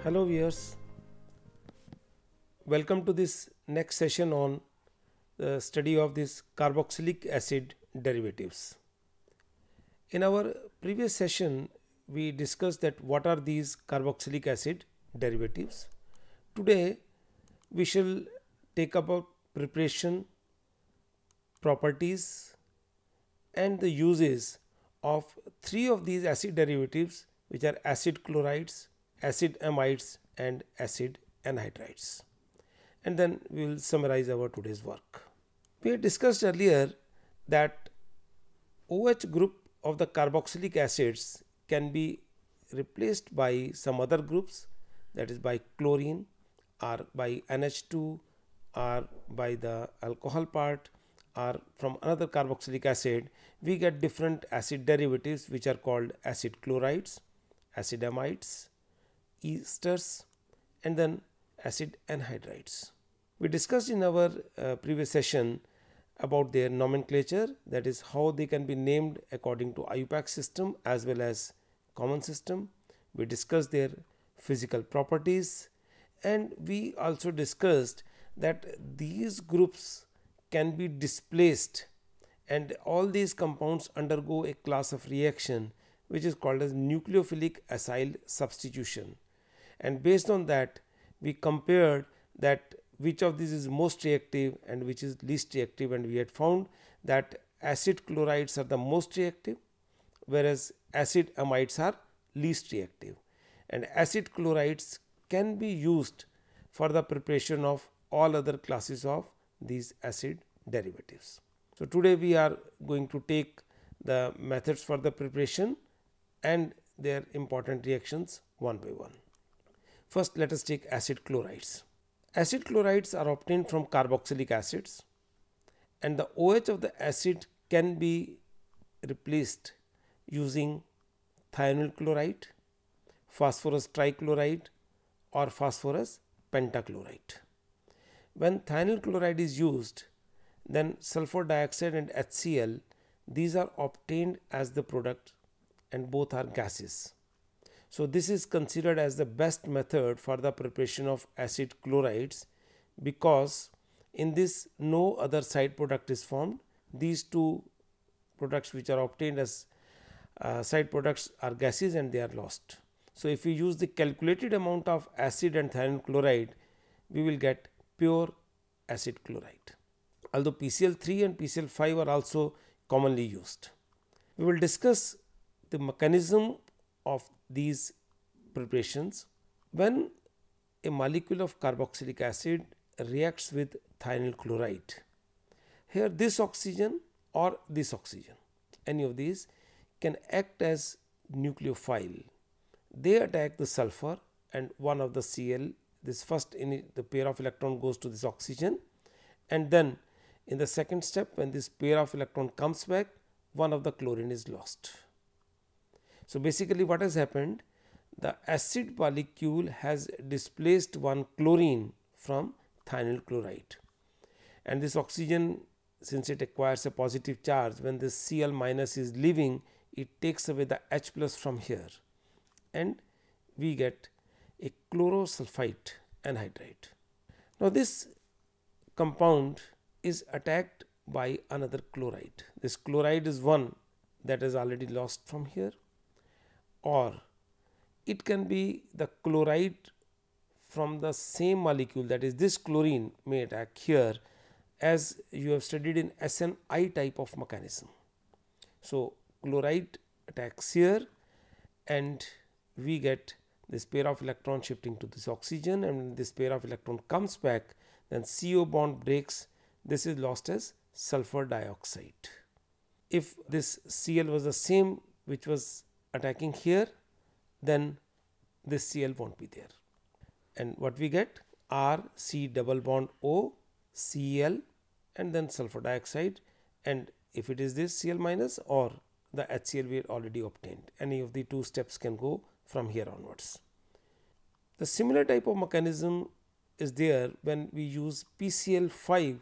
Hello viewers, welcome to this next session on the study of this carboxylic acid derivatives. In our previous session we discussed that what are these carboxylic acid derivatives. Today we shall take about preparation, properties and the uses of three of these acid derivatives, which are acid chlorides, acid amides and acid anhydrides, and then we will summarize our today's work. We had discussed earlier that OH group of the carboxylic acids can be replaced by some other groups, that is by chlorine or by NH2 or by the alcohol part or from another carboxylic acid. We get different acid derivatives which are called acid chlorides, acid amides, esters and then acid anhydrides. We discussed in our previous session about their nomenclature, that is how they can be named according to IUPAC system as well as common system. We discussed their physical properties and we also discussed that these groups can be displaced and all these compounds undergo a class of reaction which is called as nucleophilic acyl substitution, and based on that we compared that which of these is most reactive and which is least reactive, and we had found that acid chlorides are the most reactive whereas acid amides are least reactive, and acid chlorides can be used for the preparation of all other classes of these acid derivatives. So, today we are going to take the methods for the preparation and their important reactions one by one. First, let us take acid chlorides. Acid chlorides are obtained from carboxylic acids and the OH of the acid can be replaced using thionyl chloride, phosphorus trichloride or phosphorus pentachloride. When thionyl chloride is used, then sulfur dioxide and HCl, these are obtained as the product and both are gases. So, this is considered as the best method for the preparation of acid chlorides because in this no other side product is formed. These two products which are obtained as side products are gases and they are lost. So, if we use the calculated amount of acid and thionyl chloride, we will get pure acid chloride, although PCl3 and PCl5 are also commonly used. We will discuss the mechanism of these preparations. When a molecule of carboxylic acid reacts with thionyl chloride, here this oxygen or this oxygen, any of these can act as nucleophile. They attack the sulfur and one of the Cl, this first in the pair of electron goes to this oxygen, and then in the second step when this pair of electron comes back, one of the chlorine is lost. So, basically what has happened, the acid molecule has displaced one chlorine from thionyl chloride, and this oxygen, since it acquires a positive charge, when this Cl minus is leaving, it takes away the H plus from here and we get a chlorosulfite anhydride. Now, this compound is attacked by another chloride. This chloride is one that is already lost from here, or it can be the chloride from the same molecule, that is this chlorine may attack here, as you have studied in SNI type of mechanism. So, chloride attacks here and we get this pair of electron shifting to this oxygen, and when this pair of electron comes back, then CO bond breaks, this is lost as sulfur dioxide. If this Cl was the same which was attacking here, then this Cl won't be there, and what we get R C double bond O Cl and then sulfur dioxide, and if it is this Cl minus or the HCl we already obtained, any of the two steps can go from here onwards. The similar type of mechanism is there when we use PCl5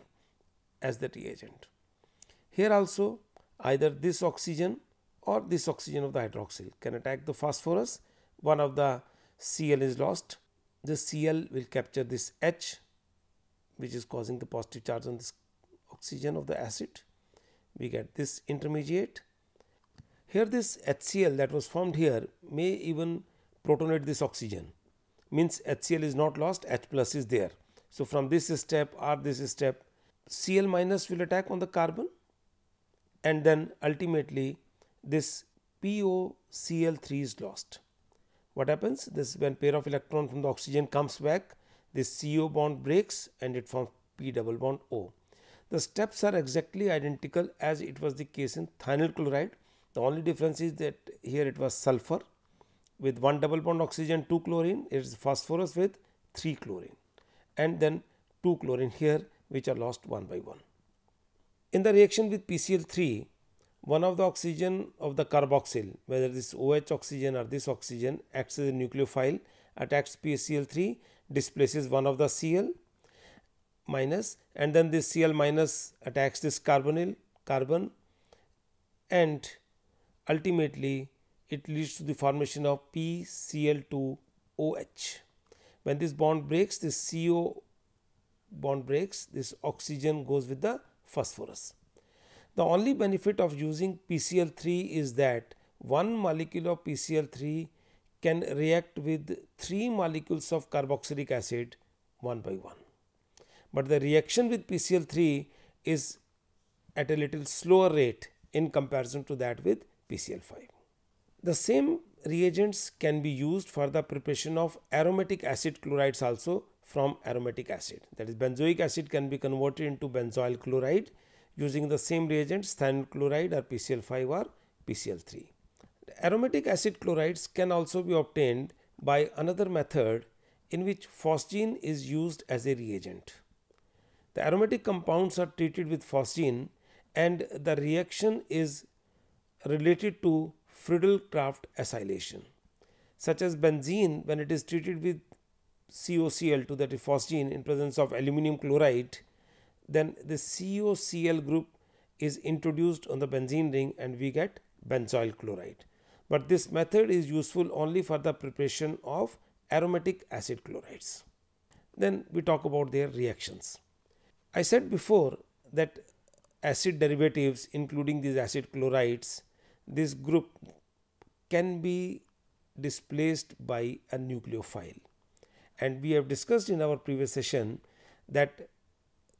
as the reagent. Here also either this oxygen or this oxygen of the hydroxyl can attack the phosphorus, one of the Cl is lost, this Cl will capture this H, which is causing the positive charge on this oxygen of the acid. We get this intermediate. Here this HCl that was formed here may even protonate this oxygen, means HCl is not lost, H plus is there. So, from this step or this step, Cl minus will attack on the carbon, and then ultimately this POCl3 is lost. What happens? This, when pair of electron from the oxygen comes back, this CO bond breaks and it forms P double bond O. The steps are exactly identical as it was the case in thionyl chloride. The only difference is that here it was sulfur with 1 double bond oxygen, 2 chlorine, it is phosphorus with 3 chlorine, and then 2 chlorine here, which are lost one by one. In the reaction with PCl3, one of the oxygen of the carboxyl, whether this OH oxygen or this oxygen, acts as a nucleophile, attacks PCl3, displaces one of the Cl minus, and then this Cl minus attacks this carbon, and ultimately it leads to the formation of PCl2OH. When this bond breaks, this CO bond breaks, this oxygen goes with the phosphorus. The only benefit of using PCl3 is that one molecule of PCl3 can react with 3 molecules of carboxylic acid one by one. But the reaction with PCl3 is at a little slower rate in comparison to that with PCl5. The same reagents can be used for the preparation of aromatic acid chlorides also from aromatic acid. That is, benzoic acid can be converted into benzoyl chloride using the same reagents, thionyl chloride or PCl5 or PCl3. Aromatic acid chlorides can also be obtained by another method in which phosgene is used as a reagent. The aromatic compounds are treated with phosgene and the reaction is related to Friedel-Crafts acylation, such as benzene. When it is treated with COCl2, that is phosgene, in presence of aluminum chloride, then the COCl group is introduced on the benzene ring and we get benzoyl chloride. But this method is useful only for the preparation of aromatic acid chlorides. Then we talk about their reactions. I said before that acid derivatives, including these acid chlorides, this group can be displaced by a nucleophile, and we have discussed in our previous session that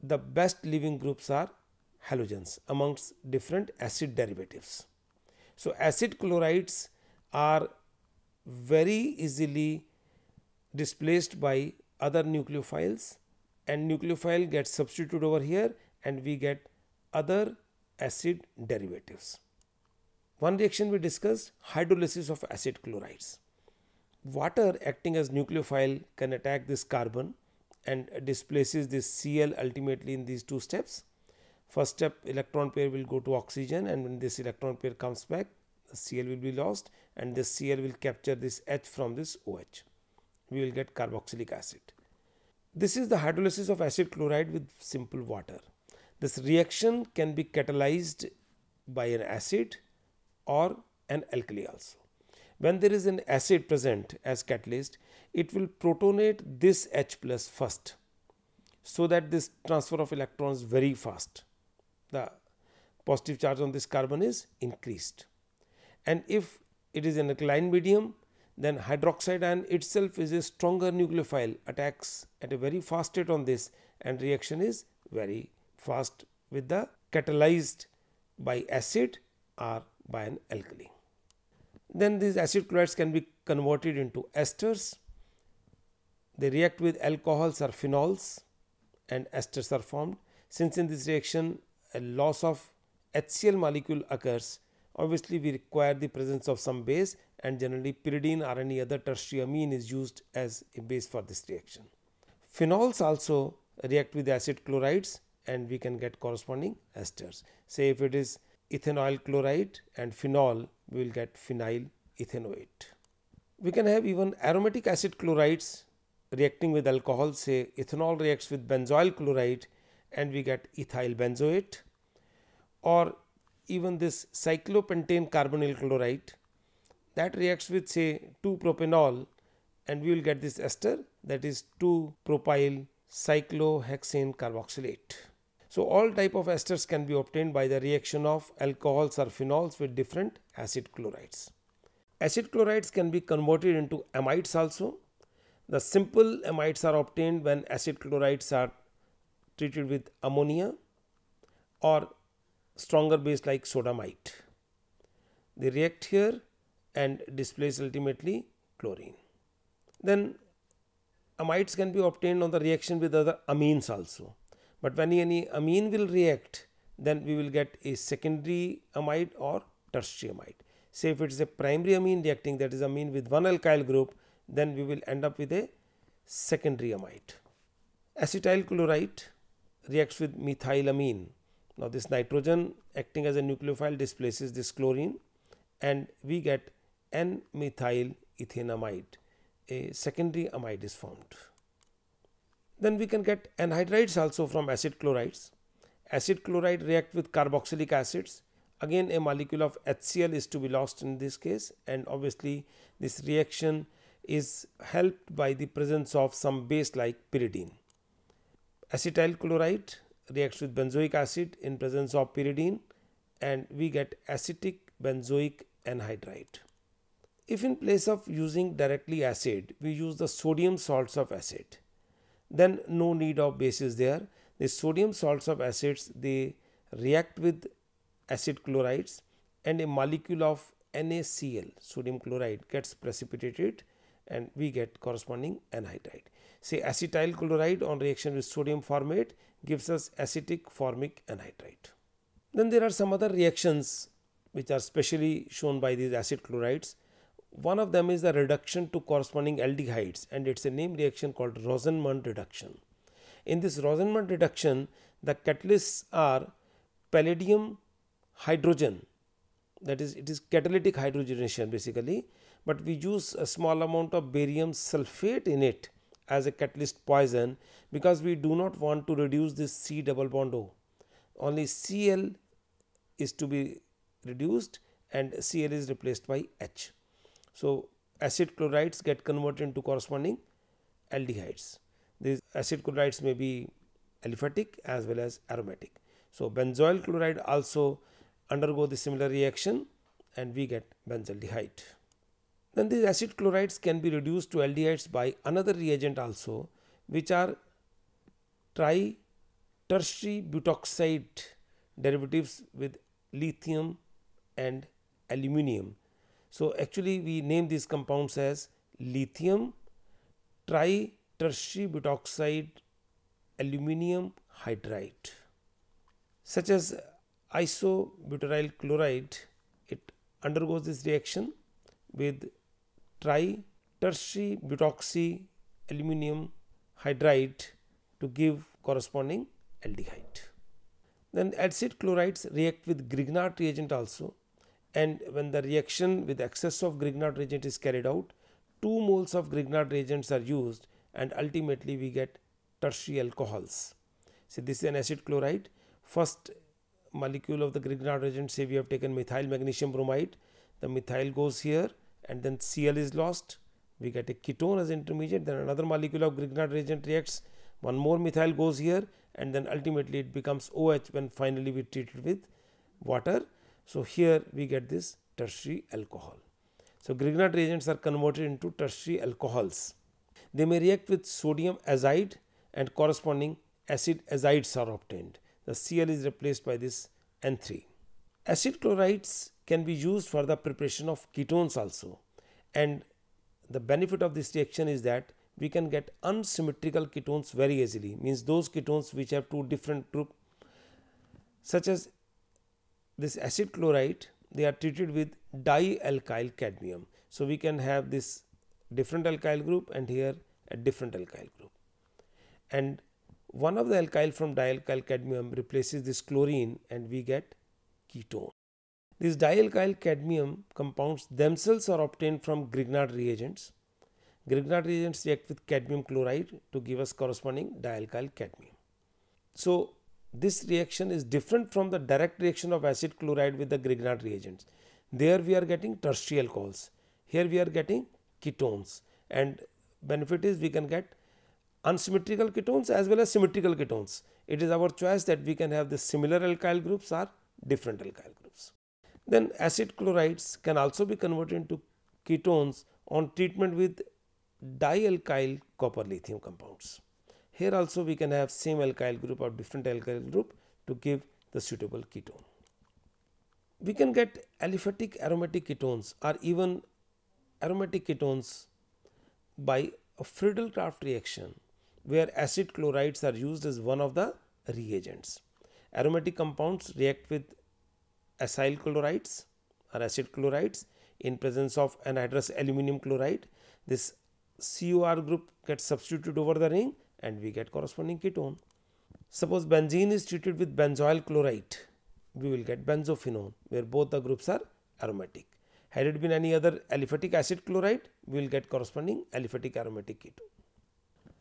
the best leaving groups are halogens amongst different acid derivatives. So, acid chlorides are very easily displaced by other nucleophiles, and nucleophile gets substituted over here and we get other acid derivatives. One reaction we discussed, hydrolysis of acid chlorides. Water acting as nucleophile can attack this carbon and displaces this Cl ultimately in these two steps. First step, electron pair will go to oxygen, and when this electron pair comes back, the Cl will be lost and this Cl will capture this H from this OH. We will get carboxylic acid. This is the hydrolysis of acid chloride with simple water. This reaction can be catalyzed by an acid or an alkali also. When there is an acid present as catalyst, it will protonate this H plus first, so that this transfer of electrons very fast. The positive charge on this carbon is increased. And if it is an alkaline medium, then hydroxide ion itself is a stronger nucleophile, attacks at a very fast rate on this, and reaction is very fast with the catalyzed by acid or by an alkali. Then these acid chlorides can be converted into esters. They react with alcohols or phenols and esters are formed. Since in this reaction a loss of HCl molecule occurs, obviously we require the presence of some base, and generally pyridine or any other tertiary amine is used as a base for this reaction. Phenols also react with acid chlorides and we can get corresponding esters. Say if it is ethanoyl chloride and phenol, we will get phenyl ethanoate. We can have even aromatic acid chlorides reacting with alcohol. Say ethanol reacts with benzoyl chloride and we get ethyl benzoate, or even this cyclopentane carbonyl chloride that reacts with say 2-propanol and we will get this ester, that is 2-propyl cyclohexane carboxylate. So all type of esters can be obtained by the reaction of alcohols or phenols with different acid chlorides. Acid chlorides can be converted into amides also. The simple amides are obtained when acid chlorides are treated with ammonia or stronger base like sodamide. They react here and displace ultimately chlorine. Then amides can be obtained on the reaction with other amines also. But when any amine will react, then we will get a secondary amide or tertiary amide. Say if it is a primary amine reacting, that is amine with one alkyl group, then we will end up with a secondary amide. Acetyl chloride reacts with methylamine. Now this nitrogen acting as a nucleophile displaces this chlorine and we get N-methyl ethanamide. A secondary amide is formed. Then we can get anhydrides also from acid chlorides. Acid chloride react with carboxylic acids. Again a molecule of HCl is to be lost in this case, and obviously this reaction is helped by the presence of some base like pyridine. Acetyl chloride reacts with benzoic acid in presence of pyridine and we get acetic benzoic anhydride. If in place of using directly acid, we use the sodium salts of acid, then no need of bases there. The sodium salts of acids, they react with acid chlorides and a molecule of NaCl, sodium chloride, gets precipitated and we get corresponding anhydride. Say acetyl chloride on reaction with sodium formate gives us acetic formic anhydride. Then there are some other reactions which are specially shown by these acid chlorides. One of them is the reduction to corresponding aldehydes, and it's a name reaction called Rosenmund reduction. In this Rosenmund reduction, the catalysts are palladium hydrogen, that is, it is catalytic hydrogenation basically, but we use a small amount of barium sulfate in it as a catalyst poison because we do not want to reduce this C double bond O. Only Cl is to be reduced and Cl is replaced by H. So acid chlorides get converted into corresponding aldehydes. These acid chlorides may be aliphatic as well as aromatic. So benzoyl chloride also undergo the similar reaction and we get benzaldehyde. Then these acid chlorides can be reduced to aldehydes by another reagent also, which are tri-tertiary butoxide derivatives with lithium and aluminium. So actually we name these compounds as lithium tri-tertiary butoxide aluminium hydride. Such as isobutyryl chloride, it undergoes this reaction with tri-tertiary butoxy aluminium hydride to give corresponding aldehyde. Then acid chlorides react with Grignard reagent also, and when the reaction with excess of Grignard reagent is carried out, 2 moles of Grignard reagents are used and ultimately we get tertiary alcohols. So this is an acid chloride. First molecule of the Grignard reagent, say we have taken methyl magnesium bromide, the methyl goes here and then Cl is lost, we get a ketone as intermediate, then another molecule of Grignard reagent reacts, one more methyl goes here and then ultimately it becomes OH when finally we treat it with water. So here we get this tertiary alcohol. So Grignard reagents are converted into tertiary alcohols. They may react with sodium azide and corresponding acid azides are obtained. The Cl is replaced by this N3. Acid chlorides can be used for the preparation of ketones also, and the benefit of this reaction is that we can get unsymmetrical ketones very easily, means those ketones which have 2 different groups, such as this acid chloride, they are treated with dialkyl cadmium. So we can have this different alkyl group and here a different alkyl group, and one of the alkyl from dialkyl cadmium replaces this chlorine and we get ketone. These dialkyl cadmium compounds themselves are obtained from Grignard reagents. Grignard reagents react with cadmium chloride to give us corresponding dialkyl cadmium. So this reaction is different from the direct reaction of acid chloride with the Grignard reagents. There we are getting tertiary alcohols. Here we are getting ketones, and benefit is we can get unsymmetrical ketones as well as symmetrical ketones. It is our choice that we can have the similar alkyl groups or different alkyl groups. Then acid chlorides can also be converted into ketones on treatment with dialkyl copper lithium compounds. Here also we can have same alkyl group or different alkyl group to give the suitable ketone. We can get aliphatic aromatic ketones or even aromatic ketones by a Friedel-Crafts reaction, where acid chlorides are used as one of the reagents. Aromatic compounds react with acyl chlorides or acid chlorides in presence of anhydrous aluminum chloride. This COR group gets substituted over the ring and we get corresponding ketone. Suppose benzene is treated with benzoyl chloride, we will get benzophenone, where both the groups are aromatic. Had it been any other aliphatic acid chloride, we will get corresponding aliphatic aromatic ketone.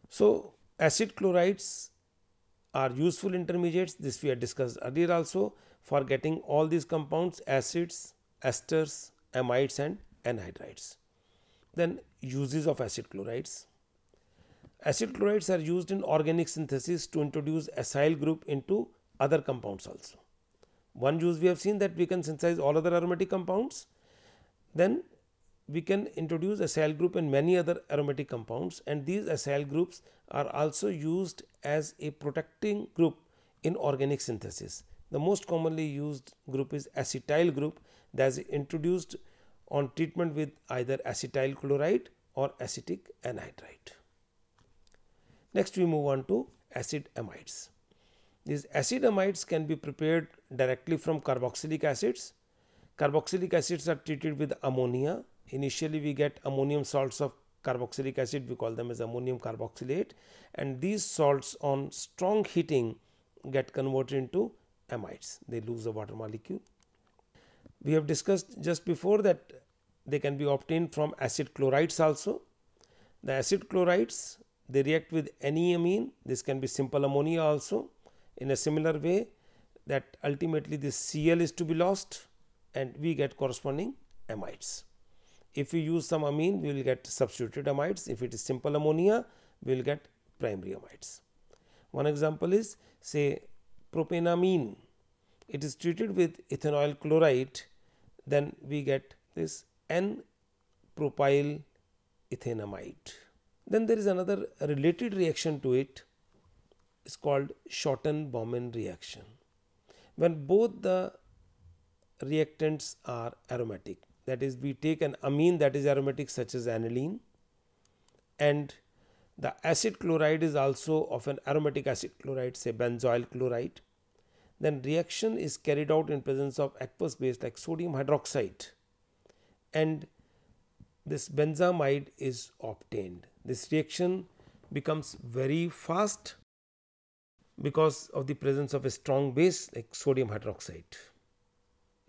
So, acid chlorides are useful intermediates. This we had discussed earlier also for getting all these compounds, acids, esters, amides and anhydrides. Then uses of acid chlorides. Acid chlorides are used in organic synthesis to introduce acyl group into other compounds also. One use we have seen that we can synthesize all other aromatic compounds. Then we can introduce acyl group in many other aromatic compounds, and these acyl groups are also used as a protecting group in organic synthesis. The most commonly used group is acetyl group that is introduced on treatment with either acetyl chloride or acetic anhydride. Next we move on to acid amides. These acid amides can be prepared directly from carboxylic acids. Carboxylic acids are treated with ammonia. Initially we get ammonium salts of carboxylic acid, we call them as ammonium carboxylate, and these salts on strong heating get converted into amides. They lose the water molecule. We have discussed just before that they can be obtained from acid chlorides also. The acid chlorides, they react with any amine. This can be simple ammonia also in a similar way, that ultimately this Cl is to be lost and we get corresponding amides. If we use some amine, we will get substituted amides. If it is simple ammonia, we will get primary amides. One example is say propanamine. It is treated with ethanol chloride, then we get this N-propyl ethanamide. Then there is another related reaction to it, is called Schotten-Baumann reaction. When both the reactants are aromatic, that is we take an amine that is aromatic such as aniline, and the acid chloride is also of an aromatic acid chloride, say benzoyl chloride, then reaction is carried out in presence of aqueous base like sodium hydroxide, and this benzamide is obtained. This reaction becomes very fast because of the presence of a strong base like sodium hydroxide.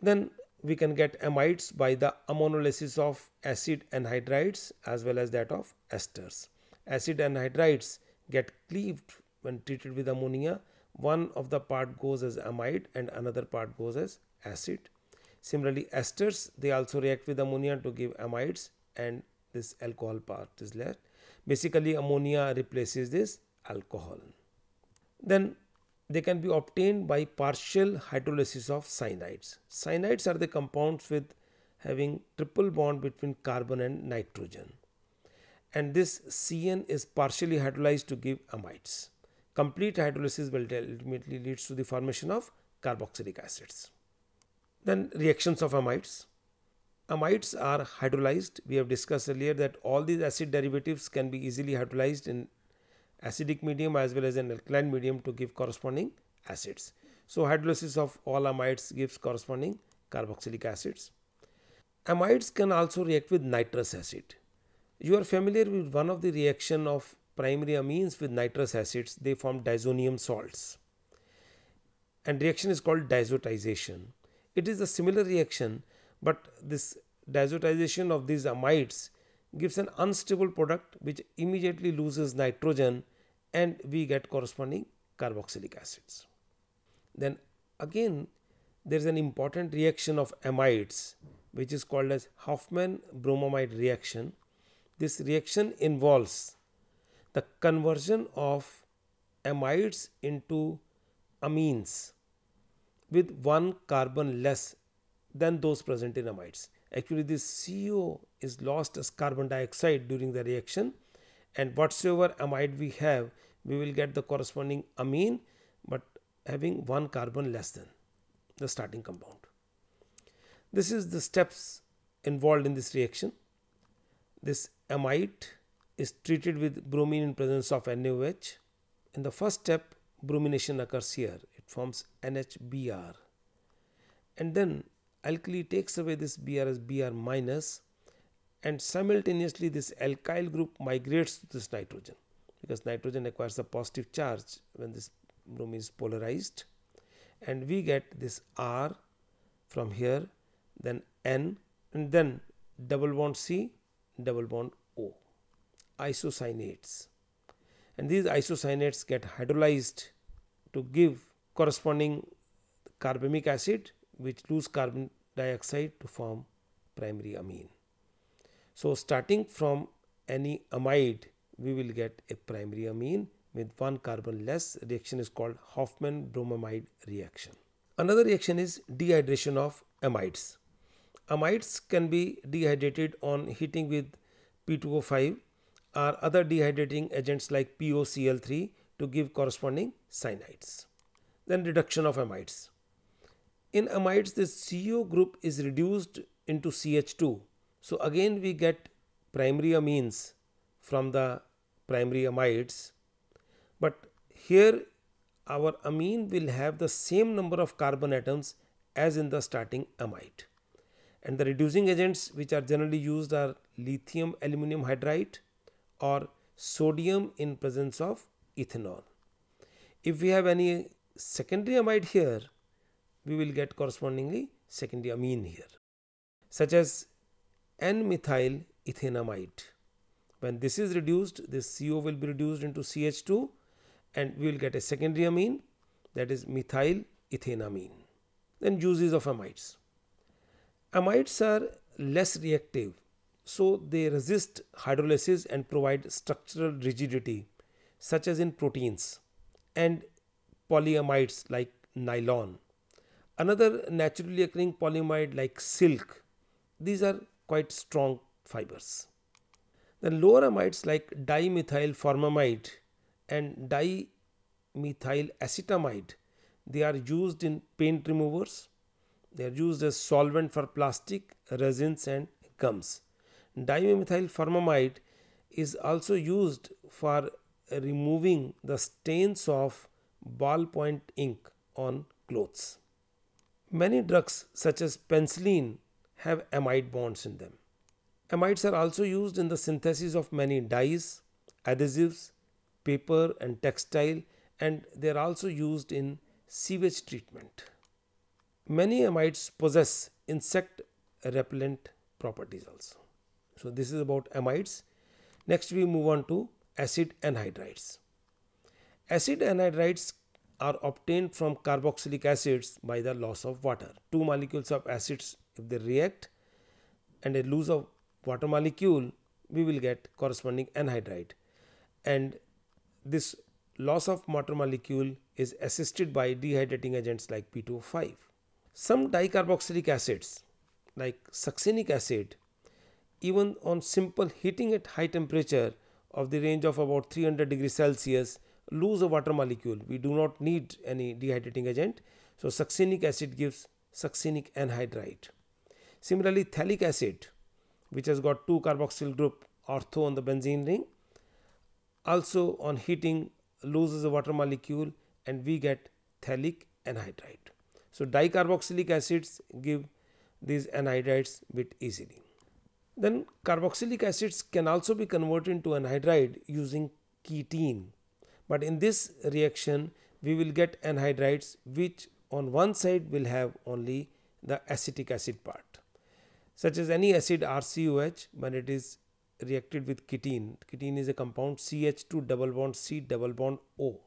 Then we can get amides by the ammonolysis of acid anhydrides as well as that of esters. Acid anhydrides get cleaved when treated with ammonia. One of the part goes as amide and another part goes as acid. Similarly, esters, they also react with ammonia to give amides, and this alcohol part is left. Basically, ammonia replaces this alcohol. Then they can be obtained by partial hydrolysis of cyanides. Cyanides are the compounds with having triple bond between carbon and nitrogen, and this CN is partially hydrolyzed to give amides. Complete hydrolysis will ultimately leads to the formation of carboxylic acids. Then reactions of amides. Amides are hydrolyzed. We have discussed earlier that all these acid derivatives can be easily hydrolyzed in acidic medium as well as an alkaline medium to give corresponding acids. So hydrolysis of all amides gives corresponding carboxylic acids. Amides can also react with nitrous acid. You are familiar with one of the reaction of primary amines with nitrous acids. They form diazonium salts, and reaction is called diazotization. It is a similar reaction, but this diazotization of these amides gives an unstable product which immediately loses nitrogen, and we get corresponding carboxylic acids. Then again there is an important reaction of amides which is called as Hofmann bromamide reaction. this reaction involves the conversion of amides into amines with one carbon less than those present in amides. Actually, this CO is lost as carbon dioxide during the reaction, and whatsoever amide we have, we will get the corresponding amine, but having one carbon less than the starting compound. This is the steps involved in this reaction. This amide is treated with bromine in presence of NaOH. In the first step, bromination occurs here. It forms NHBr, and then alkali takes away this Br as Br minus, and simultaneously this alkyl group migrates to this nitrogen, because nitrogen acquires a positive charge when this bromine is polarized, and we get this R from here, then N, and then double bond C, double bond O, isocyanates, and these isocyanates get hydrolyzed to give corresponding carbamic acid, which lose carbon dioxide to form primary amine. So, starting from any amide, we will get a primary amine with one carbon less. Reaction is called Hofmann-Bromamide reaction. Another reaction is dehydration of amides. Amides can be dehydrated on heating with P2O5 or other dehydrating agents like POCl3 to give corresponding cyanides. Then reduction of amides. In amides, this CO group is reduced into CH2. So, again we get primary amines from the primary amides, but here our amine will have the same number of carbon atoms as in the starting amide. And the reducing agents which are generally used are lithium aluminum hydride or sodium in presence of ethanol. If we have any secondary amide here, we will get correspondingly secondary amine here, such as N-methyl ethanamide. When this is reduced, this CO will be reduced into CH2 and we will get a secondary amine, that is methyl ethanamine. Then uses of amides. Amides are less reactive, so they resist hydrolysis and provide structural rigidity, such as in proteins and polyamides like nylon. Another naturally occurring polyamide like silk, these are quite strong fibers. Then lower amides like dimethyl formamide and dimethyl acetamide, they are used in paint removers. They are used as solvent for plastic, resins and gums. Dimethyl formamide is also used for removing the stains of ballpoint ink on clothes. Many drugs such as penicillin have amide bonds in them. Amides are also used in the synthesis of many dyes, adhesives, paper and textile, and they are also used in sewage treatment. Many amides possess insect repellent properties also. So, this is about amides. Next we move on to acid anhydrides. Acid anhydrides are obtained from carboxylic acids by the loss of water. Two molecules of acids, if they react and a loss of water molecule, we will get corresponding anhydride, and this loss of water molecule is assisted by dehydrating agents like P2O5. Some dicarboxylic acids like succinic acid, even on simple heating at high temperature of the range of about 300 degrees Celsius, lose a water molecule. We do not need any dehydrating agent. So, succinic acid gives succinic anhydride. Similarly, phthalic acid, which has got two carboxyl group ortho on the benzene ring, also on heating loses a water molecule and we get phthalic anhydride. So, dicarboxylic acids give these anhydrides bit easily. Then carboxylic acids can also be converted into anhydride using ketene, but in this reaction we will get anhydrides which on one side will have only the acetic acid part, such as any acid RCOH when it is reacted with ketene. Ketene is a compound CH2 double bond C double bond O,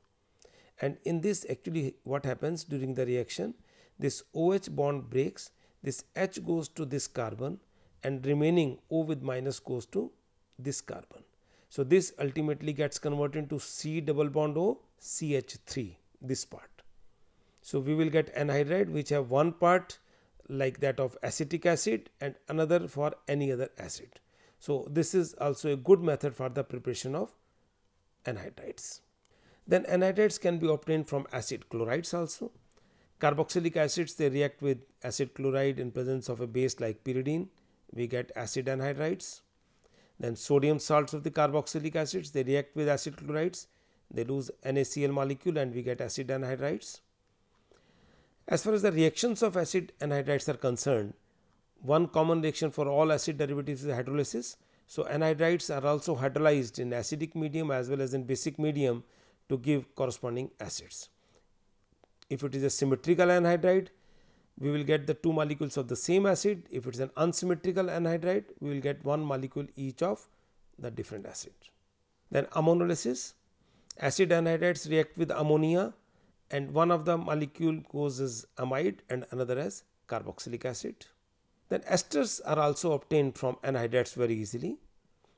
and in this actually what happens during the reaction, this OH bond breaks, this H goes to this carbon and remaining O with minus goes to this carbon. So this ultimately gets converted to C double bond O CH3, this part. So we will get anhydride which have one part like that of acetic acid and another for any other acid. So this is also a good method for the preparation of anhydrides. Then anhydrides can be obtained from acid chlorides also. Carboxylic acids, they react with acid chloride in presence of a base like pyridine. We get acid anhydrides. Then sodium salts of the carboxylic acids, they react with acid chlorides. They lose NaCl molecule and we get acid anhydrides. As far as the reactions of acid anhydrides are concerned, one common reaction for all acid derivatives is hydrolysis. So anhydrides are also hydrolyzed in acidic medium as well as in basic medium to give corresponding acids. If it is a symmetrical anhydride, we will get the two molecules of the same acid. If it is an unsymmetrical anhydride, we will get one molecule each of the different acid. Then ammonolysis, acid anhydrides react with ammonia and one of the molecule goes as amide and another as carboxylic acid. Then esters are also obtained from anhydrides very easily,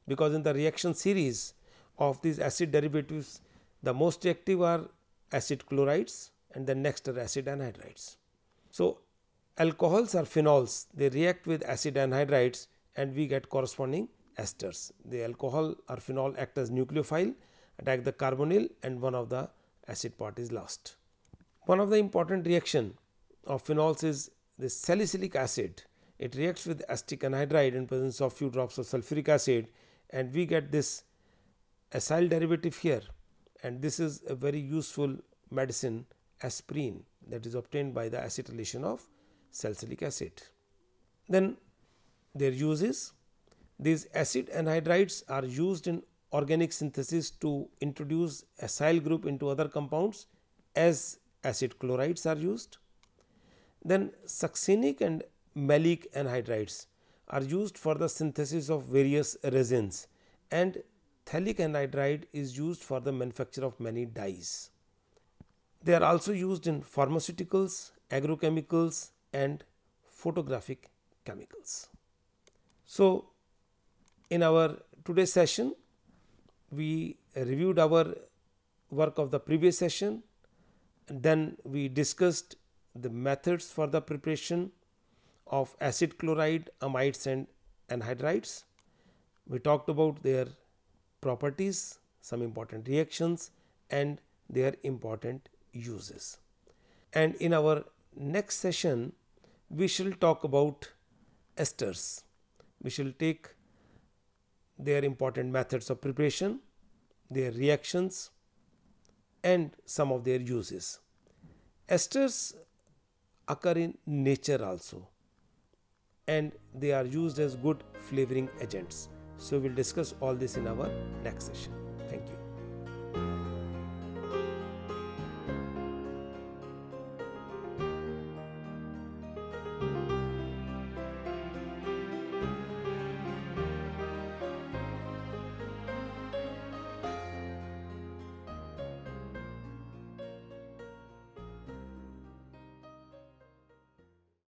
because in the reaction series of these acid derivatives, the most reactive are acid chlorides and then next are acid anhydrides. So alcohols or phenols, they react with acid anhydrides and we get corresponding esters. The alcohol or phenol act as nucleophile, attack the carbonyl and one of the acid part is lost. One of the important reaction of phenols is the salicylic acid. It reacts with acetic anhydride in presence of few drops of sulfuric acid and we get this acyl derivative here, and this is a very useful medicine, aspirin, that is obtained by the acetylation of salicylic acid. Then their uses, these acid anhydrides are used in organic synthesis to introduce acyl group into other compounds as acid chlorides are used. Then succinic and maleic anhydrides are used for the synthesis of various resins, and phthalic anhydride is used for the manufacture of many dyes. They are also used in pharmaceuticals, agrochemicals and photographic chemicals. So in our today's session, we reviewed our work of the previous session, and then we discussed the methods for the preparation of acid chloride, amides and anhydrides. We talked about their properties, some important reactions and their important uses. And in our next session, we shall talk about esters. We shall take their important methods of preparation, their reactions and some of their uses. Esters occur in nature also and they are used as good flavoring agents. So we will discuss all this in our next session.